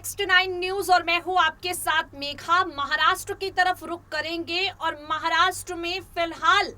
69 news और मैं हूं आपके साथ मेघा। महाराष्ट्र की तरफ रुख करेंगे और महाराष्ट्र में फिलहाल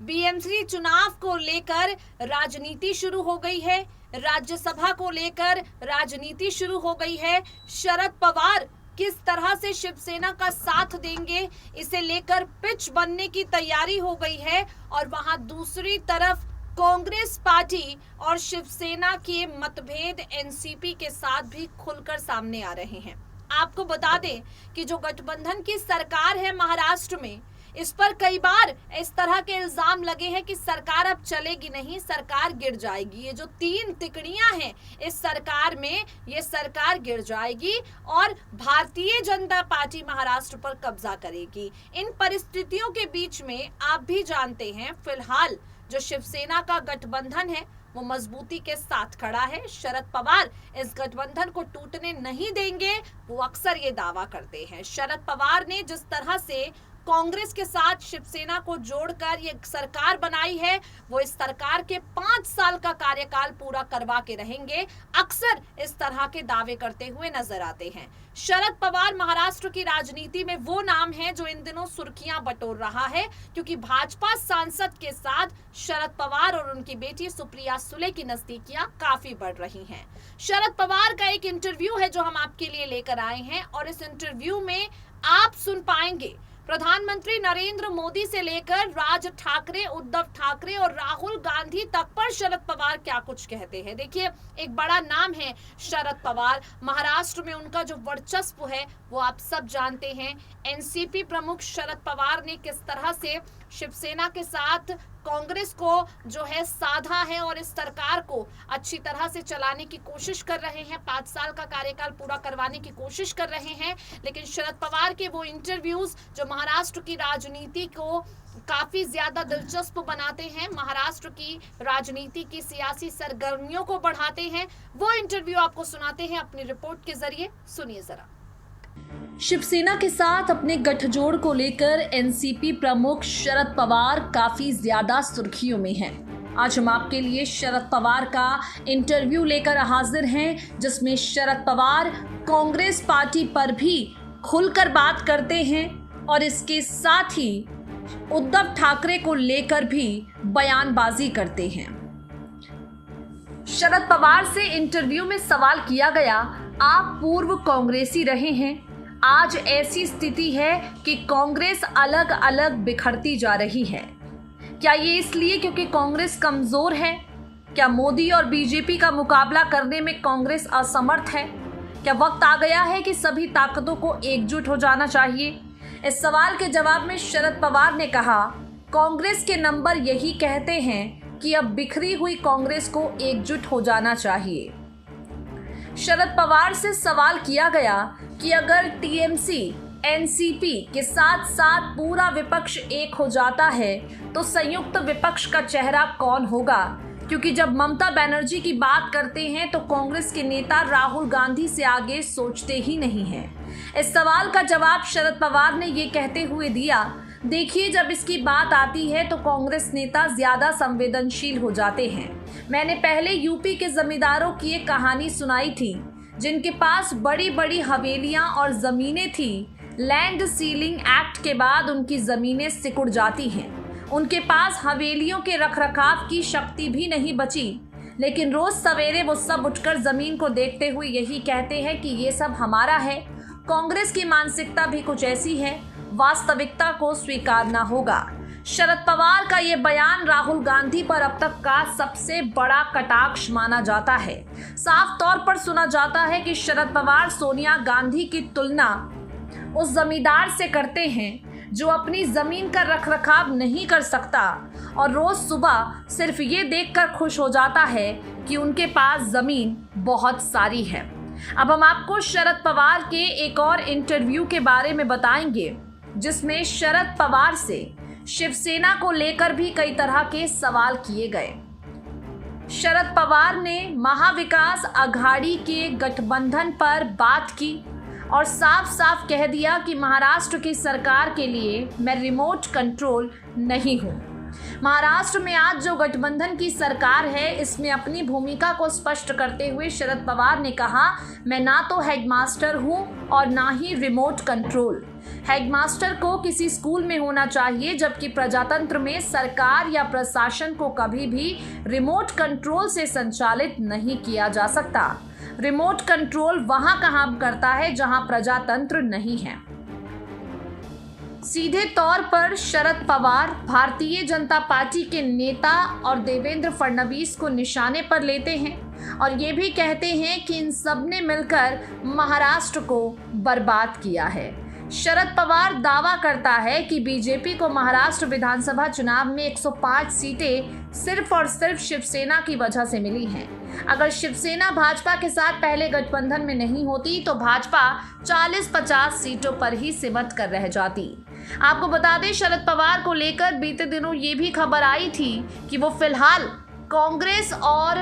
बीएमसी चुनाव को लेकर राजनीति शुरू हो गई है। राज्यसभा को लेकर राजनीति शुरू हो गई है। शरद पवार किस तरह से शिवसेना का साथ देंगे, इसे लेकर पिच बनने की तैयारी हो गई है। और वहां दूसरी तरफ कांग्रेस पार्टी और शिवसेना के मतभेद एनसीपी के साथ भी खुलकर सामने आ रहे हैं। आपको बता दें कि जो गठबंधन की सरकार है महाराष्ट्र में, इस पर कई बार इस तरह के इल्जाम लगे हैं कि सरकार अब चलेगी नहीं, सरकार गिर जाएगी। ये जो तीन तिकड़ियां हैं इस सरकार में, ये सरकार गिर जाएगी और भारतीय जनता पार्टी महाराष्ट्र पर कब्जा करेगी। इन परिस्थितियों के बीच में आप भी जानते हैं फिलहाल जो शिवसेना का गठबंधन है वो मजबूती के साथ खड़ा है। शरद पवार इस गठबंधन को टूटने नहीं देंगे, वो अक्सर ये दावा करते हैं। शरद पवार ने जिस तरह से कांग्रेस के साथ शिवसेना को जोड़कर ये सरकार बनाई है, वो इस सरकार के 5 साल का कार्यकाल पूरा करवा के रहेंगे, अक्सर इस तरह के दावे करते हुए नजर आते हैं। शरद पवार महाराष्ट्र की राजनीति में वो नाम है जो इन दिनों सुर्खियां बटोर रहा है, क्योंकि भाजपा सांसद के साथ शरद पवार और उनकी बेटी सुप्रिया सुले की नजदीकियां काफी बढ़ रही हैं। शरद पवार का एक इंटरव्यू है जो हम आपके लिए लेकर आए हैं और इस इंटरव्यू में आप सुन पाएंगे प्रधानमंत्री नरेंद्र मोदी से लेकर राज ठाकरे, उद्धव ठाकरे और राहुल गांधी तक पर शरद पवार क्या कुछ कहते हैं। देखिए, एक बड़ा नाम है शरद पवार, महाराष्ट्र में उनका जो वर्चस्व है वो आप सब जानते हैं। एनसीपी प्रमुख शरद पवार ने किस तरह से शिवसेना के साथ कांग्रेस को जो है साधा है और इस सरकार को अच्छी तरह से चलाने की कोशिश कर रहे हैं, 5 साल का कार्यकाल पूरा करवाने की कोशिश कर रहे हैं। लेकिन शरद पवार के वो इंटरव्यूज जो महाराष्ट्र की राजनीति को काफी ज्यादा दिलचस्प बनाते हैं, महाराष्ट्र की राजनीति की सियासी सरगर्मियों को बढ़ाते हैं, वो इंटरव्यू आपको सुनाते हैं अपनी रिपोर्ट के जरिए। सुनिए जरा। शिवसेना के साथ अपने गठजोड़ को लेकर एनसीपी प्रमुख शरद पवार काफी ज्यादा सुर्खियों में हैं। आज हम आपके लिए शरद पवार का इंटरव्यू लेकर हाजिर हैं, जिसमें शरद पवार कांग्रेस पार्टी पर भी खुलकर बात करते हैं और इसके साथ ही उद्धव ठाकरे को लेकर भी बयानबाजी करते हैं। शरद पवार से इंटरव्यू में सवाल किया गया, आप पूर्व कांग्रेसी रहे हैं, आज ऐसी स्थिति है कि कांग्रेस अलग अलग बिखरती जा रही है। क्या ये इसलिए क्योंकि कांग्रेस कमजोर है? क्या मोदी और बीजेपी का मुकाबला करने में कांग्रेस असमर्थ है? क्या वक्त आ गया है कि सभी ताकतों को एकजुट हो जाना चाहिए? इस सवाल के जवाब में शरद पवार ने कहा, कांग्रेस के नंबर यही कहते हैं कि अब बिखरी हुई कांग्रेस को एकजुट हो जाना चाहिए। शरद पवार से सवाल किया गया कि अगर टीएमसी एनसीपी के साथ साथ पूरा विपक्ष एक हो जाता है तो संयुक्त विपक्ष का चेहरा कौन होगा, क्योंकि जब ममता बनर्जी की बात करते हैं तो कांग्रेस के नेता राहुल गांधी से आगे सोचते ही नहीं हैं। इस सवाल का जवाब शरद पवार ने ये कहते हुए दिया, देखिए, जब इसकी बात आती है तो कांग्रेस नेता ज्यादा संवेदनशील हो जाते हैं। मैंने पहले यूपी के जमींदारों की एक कहानी सुनाई थी, जिनके पास बड़ी बड़ी हवेलियां और जमीनें थी। लैंड सीलिंग एक्ट के बाद उनकी जमीनें सिकुड़ जाती हैं। उनके पास हवेलियों के रखरखाव की शक्ति भी नहीं बची, लेकिन रोज सवेरे वो सब उठकर जमीन को देखते हुए यही कहते हैं कि ये सब हमारा है। कांग्रेस की मानसिकता भी कुछ ऐसी है, वास्तविकता को स्वीकारना होगा। शरद पवार का ये बयान राहुल गांधी पर अब तक का सबसे बड़ा कटाक्ष माना जाता है। साफ तौर पर सुना जाता है कि शरद पवार सोनिया गांधी की तुलना उस जमींदार से करते हैं जो अपनी जमीन का रखरखाव नहीं कर सकता और रोज सुबह सिर्फ ये देखकर खुश हो जाता है कि उनके पास जमीन बहुत सारी है। अब हम आपको शरद पवार के एक और इंटरव्यू के बारे में बताएंगे, जिसमें शरद पवार से शिवसेना को लेकर भी कई तरह के सवाल किए गए। शरद पवार ने महाविकास आघाड़ी के गठबंधन पर बात की और साफ साफ कह दिया कि महाराष्ट्र की सरकार के लिए मैं रिमोट कंट्रोल नहीं हूं। महाराष्ट्र में आज जो गठबंधन की सरकार है, इसमें अपनी भूमिका को स्पष्ट करते हुए शरद पवार ने कहा, मैं ना तो हेडमास्टर हूं और ना ही रिमोट कंट्रोल। हेडमास्टर को किसी स्कूल में होना चाहिए, जबकि प्रजातंत्र में सरकार या प्रशासन को कभी भी रिमोट कंट्रोल से संचालित नहीं किया जा सकता। रिमोट कंट्रोल वहां काम करता है जहां प्रजातंत्र नहीं है। सीधे तौर पर शरद पवार भारतीय जनता पार्टी के नेता और देवेंद्र फडणवीस को निशाने पर लेते हैं और ये भी कहते हैं कि इन सब ने मिलकर महाराष्ट्र को बर्बाद किया है। शरद पवार दावा करता है कि बीजेपी को महाराष्ट्र विधानसभा चुनाव में 105 सीटें सिर्फ और सिर्फ शिवसेना की वजह से मिली हैं। अगर शिवसेना भाजपा के साथ पहले गठबंधन में नहीं होती तो भाजपा 40-50 सीटों पर ही सिमट कर रह जाती। आपको बता दें, शरद पवार को लेकर बीते दिनों ये भी खबर आई थी कि वो फिलहाल कांग्रेस और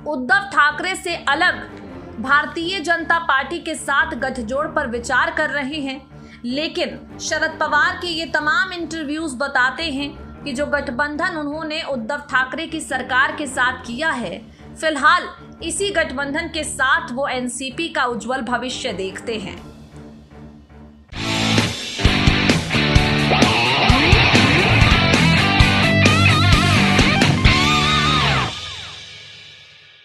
उद्धव ठाकरे से अलग भारतीय जनता पार्टी के साथ गठजोड़ पर विचार कर रहे हैं। लेकिन शरद पवार के ये तमाम इंटरव्यूज बताते हैं कि जो गठबंधन उन्होंने उद्धव ठाकरे की सरकार के साथ किया है, फिलहाल इसी गठबंधन के साथ वो एनसीपी का उज्जवल भविष्य देखते हैं।